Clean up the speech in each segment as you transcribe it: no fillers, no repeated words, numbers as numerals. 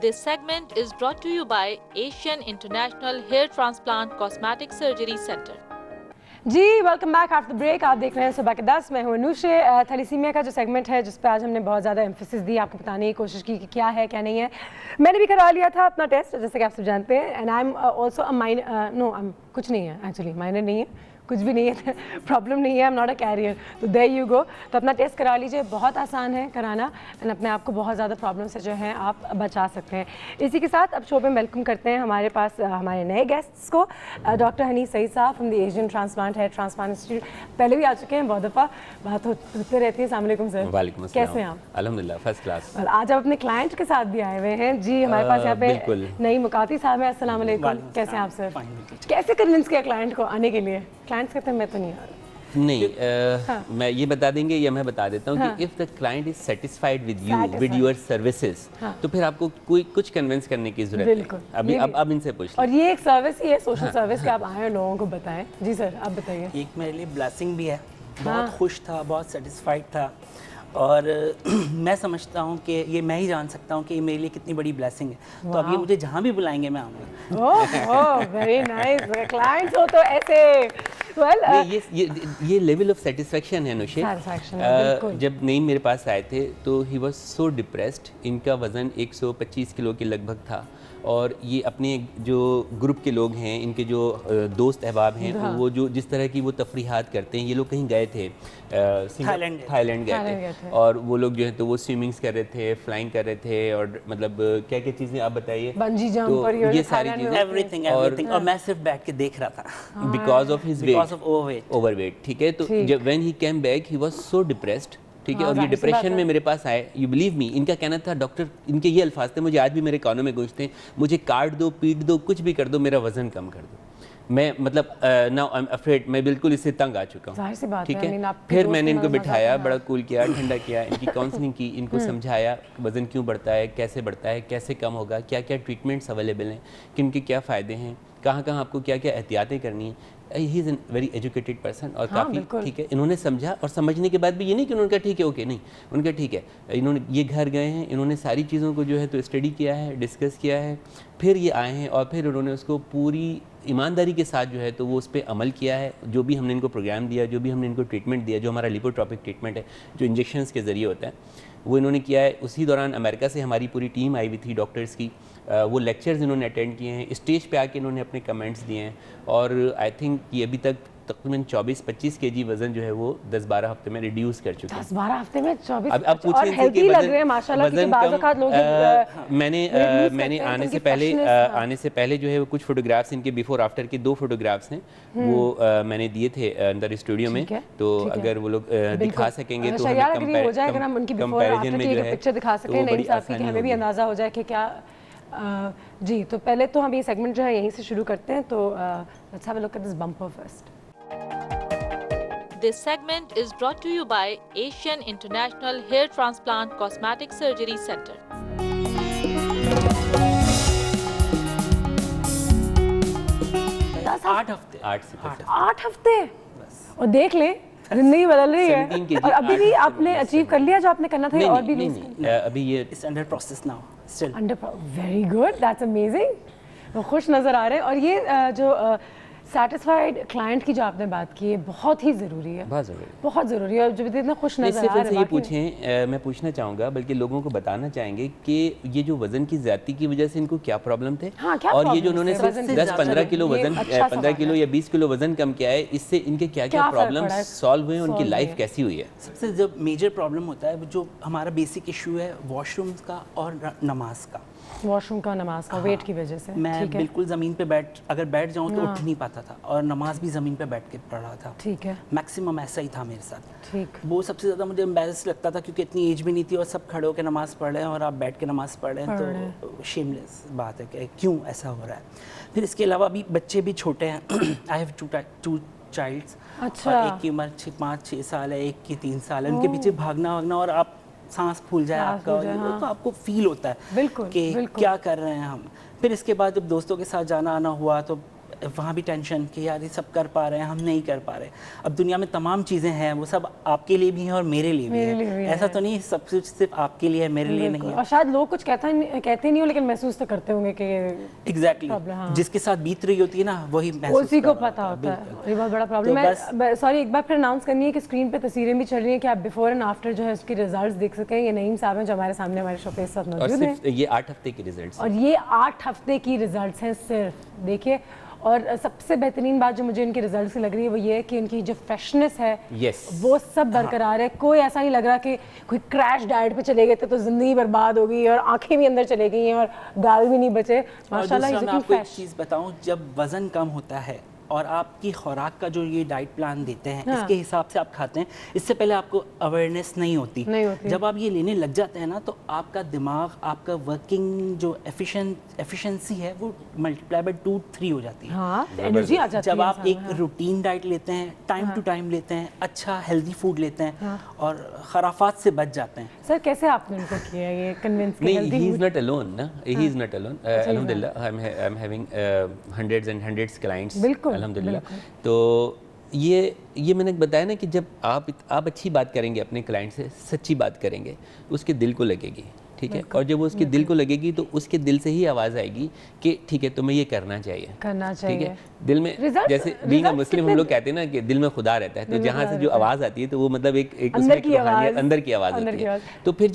This segment is brought to you by Asian International Hair Transplant Cosmetic Surgery Center. Ji welcome back after break. आप देख रहे हैं सुबह के 10। मैं हूं अनुषे। थैलीसीमिया का जो सेगमेंट है जिस पे आज हमने बहुत ज़्यादा एम्फेसिस दी, आपको बताने की कोशिश की कि क्या है क्या नहीं है। मैंने भी करवा लिया था अपना टेस्ट, जैसे कि आप सब जानते हैं। And I am also a minor, कुछ नहीं है एक्चुअली, माइनर नहीं है, कुछ भी नहीं है, प्रॉब्लम नहीं है, I am not a carrier. तो देयर यू गो। तो अपना टेस्ट करा लीजिए, बहुत आसान है कराना एंड अपने आप को बहुत ज़्यादा प्रॉब्लम से जो है आप बचा सकते हैं। इसी के साथ अब शो पे वेलकम करते हैं हमारे पास हमारे नए गेस्ट्स को, डॉक्टर हनी सईद साहब from the Asian transplant hair transplant institute. पहले भी आ चुके हैं, बहुत दफ़ा बात होते रहती है। अस्सलाम वालेकुम सर। वालेकुम अस्सलाम। कैसे हैं आप? अल्हम्दुलिल्लाह फर्स्ट क्लास। आज आप अपने क्लाइंट के साथ भी आए हुए हैं जी। हमारे पास यहाँ पे नई मुकाती साहब है। अस्सलाम वालेकुम, कैसे हैं आप सर? कैसे कन्विंस किया क्लाइंट को आने के लिए? क्लाइंट्स कहते हैं मैं तो नहीं आ रहा। नहीं, मैं ये बता देंगे या मैं बता देता हूँ कि if the client is satisfied with you with your services, तो फिर आपको कोई कुछ कन्विंस करने की जरूरत नहीं। अभी अब इनसे पूछ और ये एक सर्विस ही है, सोशल सर्विस, के आप आए और लोगों को बताएं। जी सर आप बताइए। एक मेरे लिए ब्लेसिंग भी है, बहुत खुश था, बहुत सेटिस्फाइड था और मैं समझता हूँ कि ये मैं ही जान सकता हूँ कि ये मेरे लिए कितनी बड़ी ब्लेसिंग है। तो अब ये मुझे जहाँ भी बुलाएंगे मैं आऊँगा। Oh very nice. क्लाइंट्स हो तो ऐसे ये लेवल ऑफ सेटिस्फेक्शन है अनुषे। जब नईम मेरे पास आए थे तो ही वाज सो डिप्रेस्ड। इनका वज़न 125 किलो के लगभग था और ये अपने जो ग्रुप के लोग हैं, इनके जो दोस्त अहबाब हैं, वो जो जिस तरह की वो तफरीहात करते हैं, ये लोग कहीं गए थे, थाईलैंड गए थे और वो लोग जो है तो वो स्विमिंग्स कर रहे थे, फ्लाइंग कर रहे थे और मतलब क्या क्या चीज़ें आप बताइए। बंजी जंप तो और ये सारी चीज़ें एवरीथिंग और मैं सिर्फ बैठ के देख रहा था बिकॉज ऑफ हिज ओवरवेट। ठीक है, तो जब when he came back he was so depressed. ठीक है, और ये डिप्रेशन में मेरे पास आए। यू बिलीव मी, इनका कहना था डॉक्टर, इनके ये अल्फाज थे, मुझे आज भी मेरे कानों में गूंजते हैं, मुझे काट दो, पीट दो, कुछ भी कर दो, मेरा वजन कम कर दो। मैं मतलब नाउ आई एम अफ्रेड, मैं बिल्कुल इससे तंग आ चुका हूँ। ठीक है, फिर मैंने इनको बिठाया, बड़ा कूल किया, ठंडा किया, इनकी काउंसलिंग की, इनको समझाया वज़न क्यों बढ़ता है, कैसे बढ़ता है, कैसे कम होगा, क्या क्या ट्रीटमेंट्स अवेलेबल हैं, किन के क्या फ़ायदे हैं, कहाँ कहाँ आपको क्या क्या एहतियातें करनी है। He is an very educated person और काफ़ी ठीक है। इन्होंने समझा और समझने के बाद भी ये नहीं कि उन्होंने कहा ठीक है ओके, नहीं, उनका ठीक है। इन्होंने ये घर गए हैं, इन्होंने सारी चीज़ों को जो है तो स्टडी किया है, डिस्कस किया है, फिर ये आए हैं और फिर उन्होंने उसको पूरी ईमानदारी के साथ जो है तो वो उस पर अमल किया है। जो भी हमने इनको प्रोग्राम दिया, जो भी हमने इनको ट्रीटमेंट दिया, जो हमारा लिपोट्रॉपिक ट्रीटमेंट है जो इंजेक्शंस के ज़रिए होता है, वो इन्होंने किया है। उसी दौरान अमेरिका से हमारी पूरी टीम आई हुई थी डॉक्टर्स की, वो लेक्चर्स इन्होंने अटेंड किए हैं, स्टेज पे आके इन्होंने अपने कमेंट्स दिए हैं और आई थिंक ये अभी तक तकरीबन 24-25 केजी वजन जो है वो 10-12 हफ्ते में रिड्यूस कर चुके हैं। 10-12 हफ्ते में 24? अब पूछ रहे थे कि वजन कम। मैंने आने से पहले जो है वो कुछ फोटोग्राफ्स, इनके बिफोर आफ्टर के 2 फोटोग्राफ्स हैं, वो मैंने दिए थे अंदर स्टूडियो में। तो अगर वो लोग दिखा सकेंगे तो हमें कंपैरिजन में जो है पिक्चर दिखा सकें, नहीं साफी कि हमें भी अंदाज़ा हो जाए कि क्या। जी तो पहले तो हम ये सेगमेंट जो है यहीं से शुरू करते हैं। तो let's have a look at this bumper first. This segment is brought to you by Asian International Hair Transplant Cosmetic Surgery Center. 8 हफ्ते और देख ले जिंदगी बदल रही है। और अभी भी आपने अचीव कर लिया जो आपने करना था? और भी नहीं, अभी ये it's under process now still. Very good, that's amazing. वो खुश नज़र आ रहे हैं। और ये जो सेटिस्फाइड क्लाइंट की जो आपने बात की है बहुत ही ज़रूरी है, बहुत ज़रूरी है। और जब इतना खुश नज़र आ रहे हैं, ये पूछें, मैं पूछना चाहूँगा बल्कि लोगों को बताना चाहेंगे कि ये जो वज़न की ज़्यादती की वजह से इनको क्या प्रॉब्लम थे। और ये जो उन्होंने 10-15 किलो वज़न 15 किलो या 20 किलो वज़न कम किया है, इससे इनके क्या क्या प्रॉब्लम सॉल्व हुए, उनकी लाइफ कैसी हुई है? सबसे जो मेजर प्रॉब्लम होता है, जो हमारा बेसिक इशू है वॉशरूम का और नमाज का। वॉशरूम का, नमाज का, वेट की वजह से। मैं बिल्कुल ज़मीन पे अगर बैठ जाऊँ तो उठ नहीं पाता था और नमाज भी ज़मीन पे बैठ के पढ़ रहा था। ठीक है, मैक्सिमम ऐसा ही था मेरे साथ। ठीक, वो सबसे ज़्यादा मुझे एम्बैरेस लगता था क्योंकि इतनी एज भी नहीं थी और सब खड़े होकर नमाज़ पढ़ रहे हैं और आप बैठ के नमाज़ पढ़ रहे हैं, तो शेमलेस बात है कि क्यों ऐसा हो रहा है। फिर इसके अलावा अभी बच्चे भी छोटे हैं। I have two childs. अच्छा। और एक की उम्र 5-6 साल है, एक की 3 साल है। उनके पीछे भागना और आप सांस फूल जाए आपका, तो आपको फील होता है कि क्या कर रहे हैं हम। फिर इसके बाद जब दोस्तों के साथ जाना आना हुआ तो वहाँ भी टेंशन कि यार ये सब कर पा रहे हैं, हम नहीं कर पा रहे. अब दुनिया में तमाम चीज़ें हैं, वो सब आपके लिए भी हैं और मेरे लिए भी है. ऐसा तो नहीं सब कुछ सिर्फ आपके लिए है, मेरे लिए नहीं है. और शायद लोग कुछ कहते नहीं हो, लेकिन महसूस तो करते होंगे कि एग्जैक्टली जिसके साथ बीत रही होती है ना वही महसूस उसी को पता होता है. ये बहुत बड़ा प्रॉब्लम है. सॉरी, एक बार फिर अनाउंस करनी है कि स्क्रीन पे तस्वीरें भी चल रही हैं कि आप बिफोर एंड आफ्टर जो है उसके रिजल्ट्स देख सकें. ये नईम साहब हैं जो हमारे सामने हमारे शो पे इस वक्त मौजूद हैं. ये 8 हफ्ते के रिजल्ट्स, और ये 8 हफ्ते की रिजल्ट्स हैं सिर्फ. देखिए, और सबसे बेहतरीन बात जो मुझे इनके रिजल्ट से लग रही है वो ये है कि इनकी जो फ्रेशनेस है वो सब बरकरार है. कोई ऐसा नहीं लग रहा कि कोई क्रैश डाइट पे चले गए थे तो जिंदगी बर्बाद हो गई और आंखें भी अंदर चले गई हैं और गाल भी नहीं बचे. माशाल्लाह. मैं आपको एक चीज़ बताऊं, जब वज़न कम होता है और आपकी खुराक का जो ये डाइट प्लान देते हैं इसके हिसाब से आप खाते हैं, इससे पहले आपको अवेयरनेस नहीं होती. जब आप ये लेने लग जाते हैं ना तो आपका दिमाग, आपका वर्किंग जो एफिशिएंसी है वो मल्टीप्लाई बाय 2-3 हो जाती है. हाँ, एनर्जी आ जाती है. जब आप एक रूटीन डाइट लेते हैं, टाइम टू टाइम लेते हैं, अच्छा हेल्दी फूड लेते हैं और खराफात से बच जाते हैं. सर कैसे आपने उनको किया ये कन्विंस कि नहीं, he is not alone ना, he is not alone. Alhamdulillah, I'm having hundreds and hundreds clients. बिल्कुल. अल्हम्दुलिल्लाह. तो ये मैंने बताया ना कि जब आप अच्छी बात करेंगे अपने क्लाइंट से, सच्ची बात करेंगे, उसके दिल को लगेगी. ठीक है. और जब वो उसके दिल को लगेगी तो उसके दिल से ही आवाज़ आएगी कि ठीक है तुम्हें ये करना चाहिए. ठीक है. दिल में जैसे बीइंग अ मुस्लिम हम लोग कहते हैं ना कि दिल में खुदा रहता है, तो जहाँ से जो आवाज़ आती है तो वो मतलब एक उसमें एक रूहानियत, अंदर की आवाज़ होती है. तो फिर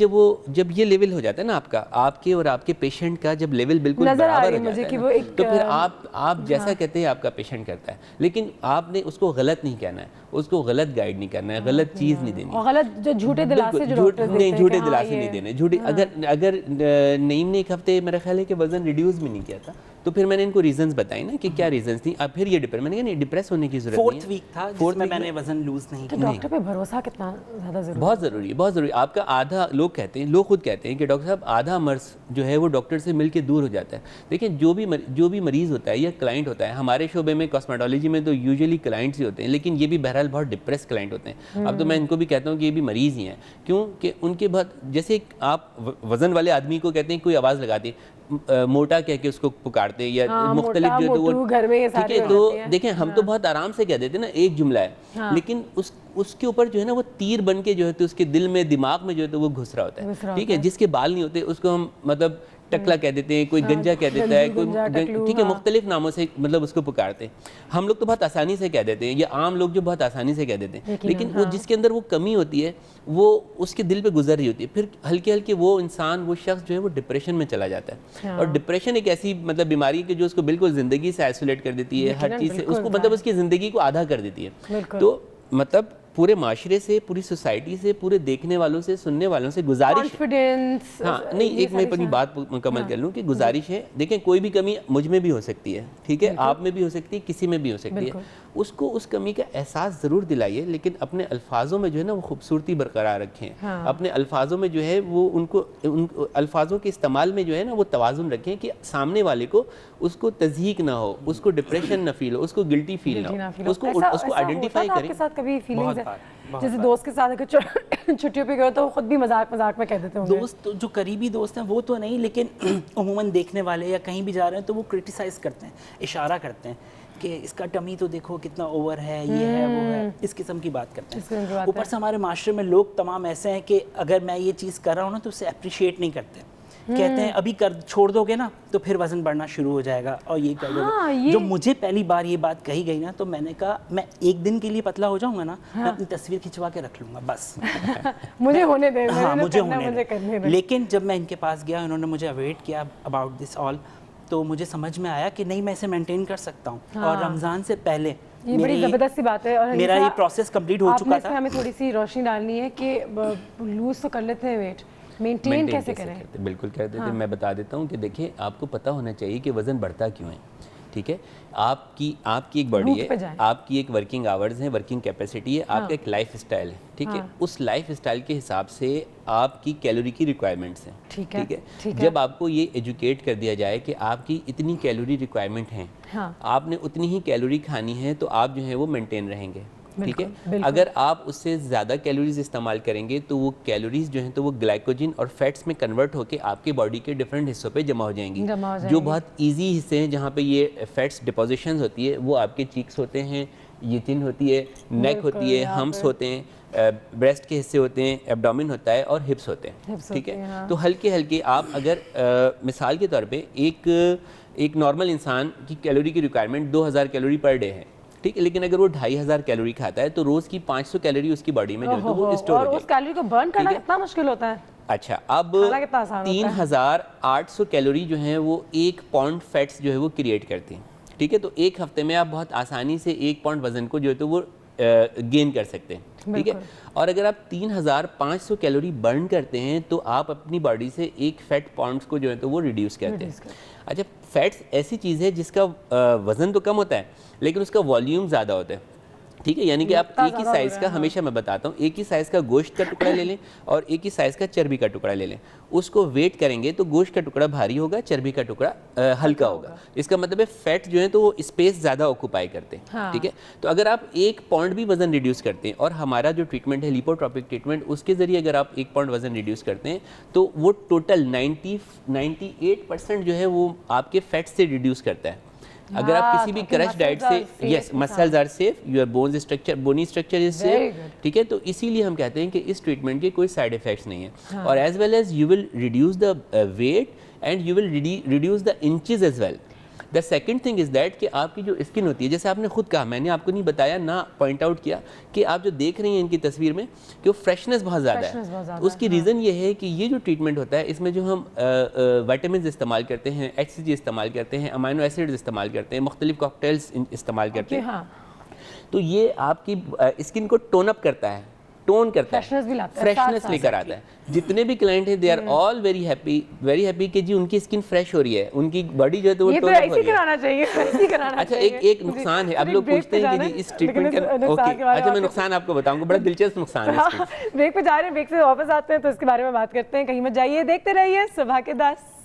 जब ये लेवल हो जाता है ना आपके और आपके पेशेंट का जब लेवल बिल्कुल बराबर हो जाता है तो फिर आप जैसा कहते हैं आपका पेशेंट करता है. लेकिन आपने उसको गलत नहीं कहना है, उसको गलत गाइड नहीं करना है, गलत चीज़ नहीं देनी, गलत जो झूठे दिलासे झूठे दिलासे नहीं देने. झूठे अगर नईम ने एक हफ्ते मेरा ख्याल है कि वजन रिड्यूस भी नहीं किया था तो फिर मैंने इनको रीजंस बताई ना कि क्या रीजंस थी. अब फिर ये मैंने कहा नहीं, डिप्रेस होने की जरूरत नहीं है. 4th वीक था जिसमें मैंने वजन लूज नहीं किया. डॉक्टर पे भरोसा कितना ज़्यादा ज़रूरी है. बहुत ज़रूरी है, बहुत ज़रूरी. आपका आधा लोग खुद कहते हैं कि डॉक्टर साहब आधा मर्ज जो है वो डॉक्टर से मिलके दूर हो जाता है. देखिए जो भी मरीज़ होता है या क्लाइंट होता है, हमारे शोबे में कॉस्मेटोलॉजी में तो यूजुअली क्लाइंट्स ही होते हैं, लेकिन ये भी बहरहाल बहुत डिप्रेस क्लाइंट होते हैं. अब तो मैं इनको भी कहता हूँ कि ये भी मरीज़ ही हैं. क्यों कि उनके बहुत, जैसे आप वज़न वाले आदमी को कहते हैं कोई आवाज़ लगाती है, मोटा कह के उसको पुकारते हैं या मुख्तलिफ जो है वो घर में ये ठीक है. तो देखें हम तो बहुत आराम से कह देते हैं ना, एक जुमला है, लेकिन उसके ऊपर जो है ना वो तीर बन के जो है तो उसके दिल में, दिमाग में जो है तो वो घुस रहा होता है. ठीक है. जिसके बाल नहीं होते उसको हम मतलब टकला कह देते हैं, कोई गंजा कह देता है, कोई ठीक है मुख्तलिफ नामों से मतलब उसको पुकारते हैं. हम लोग तो बहुत आसानी से कह देते हैं, या आम लोग जो बहुत आसानी से कह देते हैं, लेकिन वो जिसके अंदर वो कमी होती है वो उसके दिल पे गुजर रही होती है. फिर हल्के हल्के वो इंसान, वो शख्स जो है वो डिप्रेशन में चला जाता है. और डिप्रेशन एक ऐसी मतलब बीमारी है कि जो उसको बिल्कुल ज़िंदगी से आइसोलेट कर देती है, हर चीज़ से उसको मतलब उसकी ज़िंदगी को आधा कर देती है. तो मतलब पूरे माशरे से, पूरी सोसाइटी से, पूरे देखने वालों से, सुनने वालों से गुजारिश है. हाँ नहीं, एक मैं अपनी बात मुकम्मल कर लूँ कि गुजारिश है. देखें कोई भी कमी मुझ में भी हो सकती है, ठीक है, आप में भी हो सकती है, किसी में भी हो सकती है. उसको उस कमी का एहसास ज़रूर दिलाइए, लेकिन अपने अल्फाजों में जो है ना वो खूबसूरती बरकरार रखें. अपने अल्फाजों में जो है वो उन अल्फाजों के इस्तेमाल में जो है ना वो तवाज़ुन रखें कि सामने वाले को उसको तज़हीक ना हो, उसको डिप्रेशन ना फील हो, उसको गिल्टी फील ना हो, उसको आइडेंटिफाई करें. आपके साथ कभी फीलिंग्स जैसे दोस्त के साथ अगर छुट्टियों पे गए तो खुद भी मजाक में कह देते होंगे. दोस्त जो करीबी दोस्त हैं वो तो नहीं, लेकिन उमूमन देखने वाले या कहीं भी जा रहे हैं तो वो क्रिटिसाइज़ करते हैं, इशारा करते हैं कि इसका टमी तो देखो कितना ओवर है, ये है वो है, इस किस्म की बात करते हैं. ऊपर से हमारे माशरे में लोग तमाम ऐसे हैं कि अगर मैं ये चीज़ कर रहा हूँ ना तो उसे अप्रिशिएट नहीं करते. कहते हैं अभी कर छोड़ दोगे ना तो फिर वजन बढ़ना शुरू हो जाएगा और ये कर दोगे. जो मुझे पहली बार ये बात कही गई ना तो मैंने कहा मैं एक दिन के लिए पतला हो जाऊंगा ना, मैं अपनी तस्वीर खिंचवा के रख लूंगा बस. मुझे होने दे. हाँ मुझे होने दे. लेकिन जब मैं इनके पास गया, उन्होंने मुझे अवेट किया अबाउट दिस ऑल, तो मुझे समझ में आया कि नहीं मैं इसे मेंटेन कर सकता हूँ. और रमज़ान से पहले ये बड़ी ज़बरदस्त सी बात है. और मेरा ये प्रोसेस कंप्लीट हो चुका था. हमें थोड़ी सी रोशनी डालनी है कि लूज तो कर लेते हैं, वेट मेंटेन कैसे करें. बिल्कुल कर देते हैं. मैं बता देता हूँ कि देखिए आपको पता होना चाहिए कि वज़न बढ़ता क्यों है. ठीक है, आपकी एक बॉडी है, आपकी एक वर्किंग आवर्स है, वर्किंग कैपेसिटी है, आपका एक लाइफ स्टाइल है. ठीक है, उस लाइफ स्टाइल के हिसाब से आपकी कैलोरी की रिक्वायरमेंट्स हैं. ठीक है. जब आपको ये एजुकेट कर दिया जाए कि आपकी इतनी कैलोरी रिक्वायरमेंट हैं, आपने उतनी ही कैलोरी खानी है, तो आप जो है वो मेंटेन रहेंगे. ٹھیک ہے. اگر آپ اس سے زیادہ کیلوریز استعمال کریں گے تو وہ کیلوریز جو ہیں تو وہ گلائکوجن اور فیٹس میں کنورٹ ہو کے آپ کے باڈی کے ڈفرینٹ حصوں پہ جمع ہو جائیں گی. جو بہت ایزی حصے ہیں جہاں پہ یہ فیٹس ڈپوزیشنز ہوتی ہے وہ آپ کے چیکس ہوتے ہیں, یہ چن ہوتی ہے, نیک ہوتی ہے, ہمپس ہوتے ہیں, بریسٹ کے حصے ہوتے ہیں, ایبڈومن ہوتا ہے اور ہپس ہوتے ہیں. ٹھیک ہے, تو ہلکے ہلکے آپ اگر مثال کے طور پہ ایک نارمل انسان کی کیلوری کی ریکوائرمنٹ 2000 کیلوری پر ڈے ہے, ٹھیک ہے, لیکن اگر وہ 2500 کیلوری کھاتا ہے تو روز کی 500 کیلوری اس کی باڈی میں جو ہے وہ اسٹور ہو جائے گی. اور اس کیلوری کو برن کرنا کتنا مشکل ہوتا ہے؟ اچھا, اب 3800 کیلوری جو ہیں وہ 1 پاؤنڈ فیٹس جو ہے وہ کریٹ کرتے ہیں. ٹھیک ہے, تو ایک ہفتے میں آپ بہت آسانی سے 1 پاؤنڈ وزن کو جو ہے تو وہ گین کر سکتے ہیں. ٹھیک ہے, اور اگر آپ 3500 کیلوری برن کرتے ہیں تو آپ اپنی باڈی سے 1 فیٹ پاؤنڈس کو جو ہے تو وہ ریڈیوس کرتے ہیں. اچھا, فیٹس ایسی چیز ہے جس کا وزن تو کم ہوتا ہے لیکن اس کا والیوم زیادہ ہوتا ہے. ٹھیک ہے, یعنی کہ آپ ایک ہی سائز کا, ہمیشہ میں بتاتا ہوں, ایک ہی سائز کا گوشت کا ٹکڑا لے لیں اور ایک ہی سائز کا چربی کا ٹکڑا لے لیں, اس کو ویٹ کریں گے تو گوشت کا ٹکڑا بھاری ہوگا, چربی کا ٹکڑا ہلکا ہوگا. اس کا مطلب ہے فیٹ جو ہے تو وہ اسپیس زیادہ آکوپائی کرتے ہیں. ٹھیک ہے, تو اگر آپ 1 پاؤنڈ بھی وزن ریڈیوس کرتے ہیں اور ہمارا جو ٹریٹمنٹ ہے لیپوٹراپک ٹریٹمنٹ, اس کے ذریعے اگر آپ 1 پاؤنڈ وزن ریڈیوس کرتے ہیں تو وہ ٹوٹل 98% جو ہے وہ آپ کے فیٹ سے ریڈیوس کرتا ہے. اگر آپ کسی بھی کرش ڈائٹ سے, yes, muscles are safe, your bones structure, bony structure is safe. ٹھیک ہے, تو اسی لیے ہم کہتے ہیں کہ اس ٹریٹمنٹ کے کوئی سائڈ افیکٹس نہیں ہیں, اور as well as you will reduce the weight and you will reduce the inches as well. The second thing is that کہ آپ کی جو اسکن ہوتی ہے, جیسے آپ نے خود کہا, میں نے آپ کو نہیں بتایا نہ پوائنٹ آؤٹ کیا کہ آپ جو دیکھ رہی ہیں ان کی تصویر میں کہ وہ فریشنس بہت زیادہ ہے. اس کی ریزن یہ ہے کہ یہ جو ٹریٹمنٹ ہوتا ہے اس میں جو ہم وائٹامنز استعمال کرتے ہیں, HCG استعمال کرتے ہیں, امائنو ایسڈز استعمال کرتے ہیں, مختلف کاکٹیلز استعمال کرتے ہیں, تو یہ آپ کی اسکن کو ٹون اپ کرتا ہے, ٹون کرتا ہے, فریشنس لے کر آتا ہے. جتنے بھی کلائنٹ ہیں they are all very happy کہ جی ان کی اسکن فریش ہو رہی ہے, ان کی باڈی جو ہے تو وہ ٹون اپ ہو رہی ہے. اچھا, ایک نقصان ہے, اب لوگ پوچھتے ہیں کہ جی اس ٹریٹمنٹ کا, اوکے, اچھا میں نقصان آپ کو بتاؤں گا, بڑا دلچسپ نقصان ہے. بریک پہ جا رہے ہیں, بریک سے واپس آتے ہیں تو اس کے بارے میں بات کرتے ہیں. کہیں مت جائیے, دیکھتے رہیے صبح کے 10.